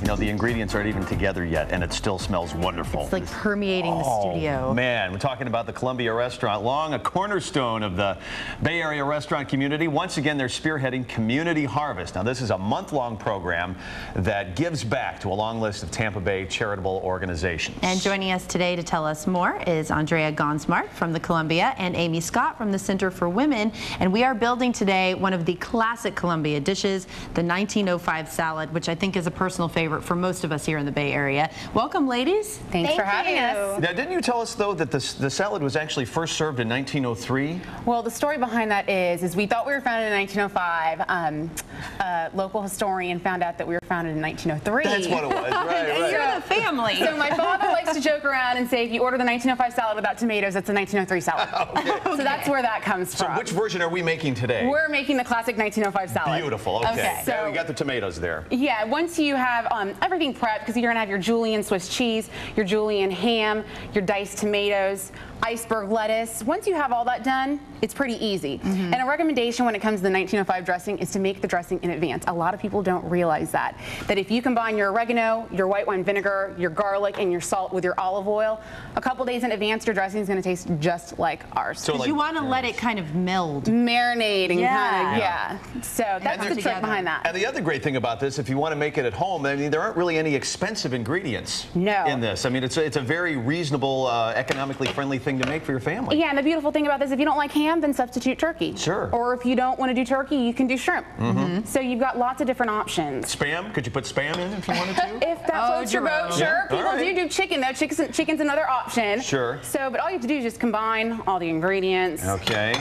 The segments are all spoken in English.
You know, the ingredients aren't even together yet, and it still smells wonderful. It's like permeating the studio. Man, we're talking about the Columbia Restaurant, long a cornerstone of the Bay Area restaurant community. Once again, they're spearheading Community Harvest. Now, this is a month-long program that gives back to a long list of Tampa Bay charitable organizations. And joining us today to tell us more is Andrea Gonzmart from the Columbia and Amy Scott from the Center for Women. And we are building today one of the classic Columbia dishes, the 1905 salad, which I think is a personal favorite for most of us here in the Bay Area. Welcome, ladies. Thanks for having us. Now, didn't you tell us, though, that the salad was actually first served in 1903? Well, the story behind that is we thought we were founded in 1905. A local historian found out that we were founded in 1903. That's what it was, right. You're the family. So my father likes to joke around and say, if you order the 1905 salad without tomatoes, it's a 1903 salad. Okay. So that's where that comes from. So which version are we making today? We're making the classic 1905 salad. Beautiful, okay. So, yeah, we got the tomatoes there. Yeah, once you have everything prepped, because you're going to have your Julienne Swiss cheese, your Julienne ham, your diced tomatoes, iceberg lettuce. Once you have all that done, it's pretty easy. And a recommendation when it comes to the 1905 dressing is to make the dressing in advance. A lot of people don't realize that if you combine your oregano, your white wine vinegar, your garlic, and your salt with your olive oil, a couple days in advance, your dressing is going to taste just like ours. So you want to let it kind of meld. Marinate and kind of, So that's the trick behind that. And the other great thing about this, if you want to make it at home, I mean, there aren't really any expensive ingredients in this. I mean, it's a very reasonable, economically friendly thing to make for your family. Yeah, and the beautiful thing about this, if you don't like ham, then substitute turkey. Sure. Or if you don't want to do turkey, you can do shrimp. So you've got lots of different options. Spam? Could you put spam in if you wanted to? If that floats your boat, sure. People do chicken, though. Chicken's another option. Sure. So, but all you have to do is just combine all the ingredients. Okay.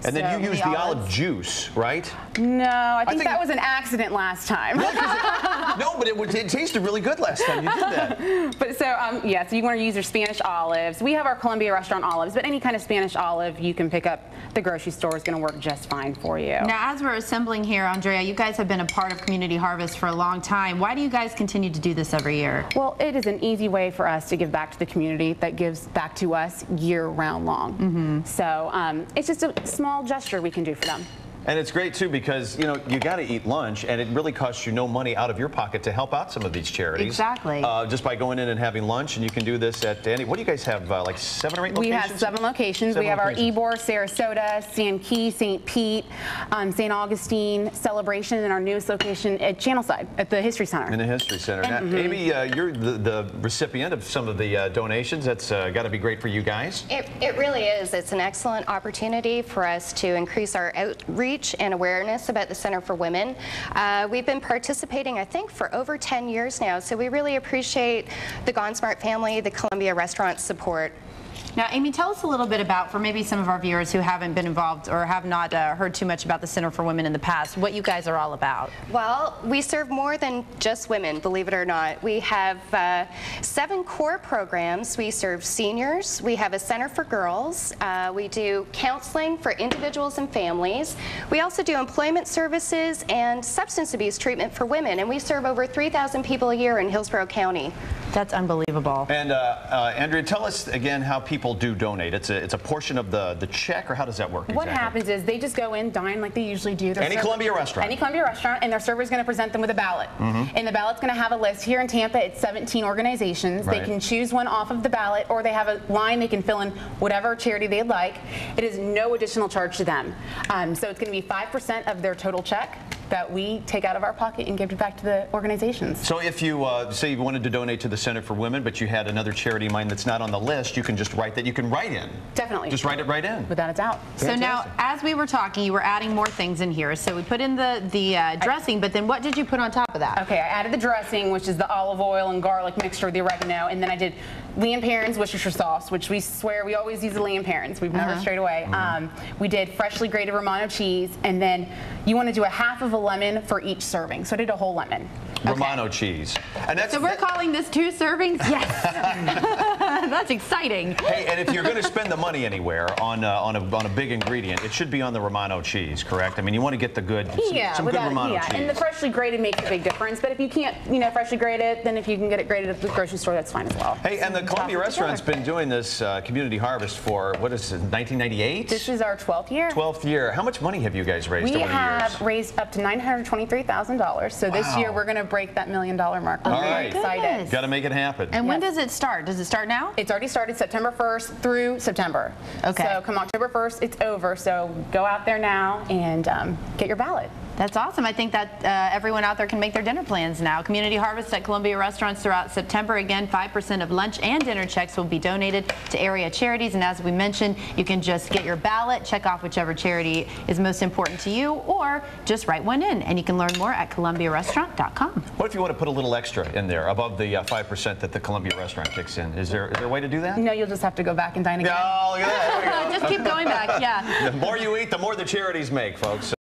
And then you use the olive juice, right? No, I think that was an accident last time. No, but it tasted really good last time you did that. But so, yeah, so you want to use your Spanish olives. We have our Columbia restaurant olives, but any kind of Spanish olive you can pick up at the grocery store is going to work just fine for you. Now, as we're assembling here, Andrea, you guys have been a part of Community Harvest for a long time. Why do you guys continue to do this every year? Well, it is an easy way for us to give back to the community that gives back to us year-round long. So it's just a small gesture we can do for them. And it's great, too, because, you know, you got to eat lunch, and it really costs you no money out of your pocket to help out some of these charities. Exactly. Just by going in and having lunch, and you can do this at any, what do you guys have, like 7 or 8 locations? We have 7 locations. We have our Ybor, Sarasota, San Key, St. Pete, St. Augustine, Celebration, and our newest location at Channelside, at the History Center. In the History Center. Now, Amy, you're the recipient of some of the donations. That's got to be great for you guys. It really is. It's an excellent opportunity for us to increase our outreach and awareness about the Center for Women. We've been participating, I think, for over 10 years now, so we really appreciate the Gonzmart family, the Columbia Restaurant support. Now, Amy, tell us a little bit about, for maybe some of our viewers who haven't been involved or have not heard too much about the Center for Women in the past, what you guys are all about. Well, we serve more than just women, believe it or not. We have 7 core programs. We serve seniors. We have a center for girls. We do counseling for individuals and families. We also do employment services and substance abuse treatment for women, and we serve over 3,000 people a year in Hillsborough County. That's unbelievable. And Andrea, tell us again how people do donate. It's a portion of the check, or how does that work? What happens is they just go in, dine like they usually do. Any Columbia restaurant. Any Columbia restaurant, and their server is going to present them with a ballot. And the ballot's going to have a list. Here in Tampa, it's 17 organizations. They can choose one off of the ballot, or they have a line they can fill in whatever charity they'd like. It is no additional charge to them. So it's going to be 5% of their total check that we take out of our pocket and give it back to the organizations. So if you say you wanted to donate to the Center for Women, but you had another charity in mind that's not on the list, you can just write that. You can write in. Definitely. Just write it right in. Without a doubt. So now, as we were talking, you were adding more things in here. So we put in the dressing, but then what did you put on top of that? Okay, I added the dressing, which is the olive oil and garlic mixture with the oregano, and then I did Lea & Perrins Worcestershire sauce, which we swear we always use the Lea & Perrins. We've never strayed away. We did freshly grated Romano cheese, and then you want to do a half of a lemon for each serving. So I did a whole lemon. Romano cheese. And that's So we're calling this 2 servings? Yes. That's exciting. Hey, and if you're going to spend the money anywhere on a big ingredient, it should be on the Romano cheese, correct? I mean, you want to get the good, some good Romano cheese. And the freshly grated makes a big difference. But if you can't, freshly grade it, then if you can get it graded at the grocery store, that's fine as well. Hey, and the Columbia Restaurant's been doing this community harvest for, what is it, 1998? This is our 12th year. 12th year. How much money have you guys raised over the years? We have raised up to $923,000. So this year we're going to break that $1 million mark. We're very excited. Got to make it happen. And when does it start? Does it start now? It's already started September 1st through September. Okay. So come October 1st, it's over. So go out there now and get your ballot. That's awesome. I think that everyone out there can make their dinner plans now. Community Harvest at Columbia restaurants throughout September. Again, 5% of lunch and dinner checks will be donated to area charities. And as we mentioned, you can just get your ballot, check off whichever charity is most important to you, or just write one in. And you can learn more at columbiarestaurant.com. What if you want to put a little extra in there above the 5% that the Columbia Restaurant kicks in? Is there a way to do that? No, you'll just have to go back and dine again. Oh, look at that. There we go. Just keep going back, yeah. The more you eat, the more the charities make, folks.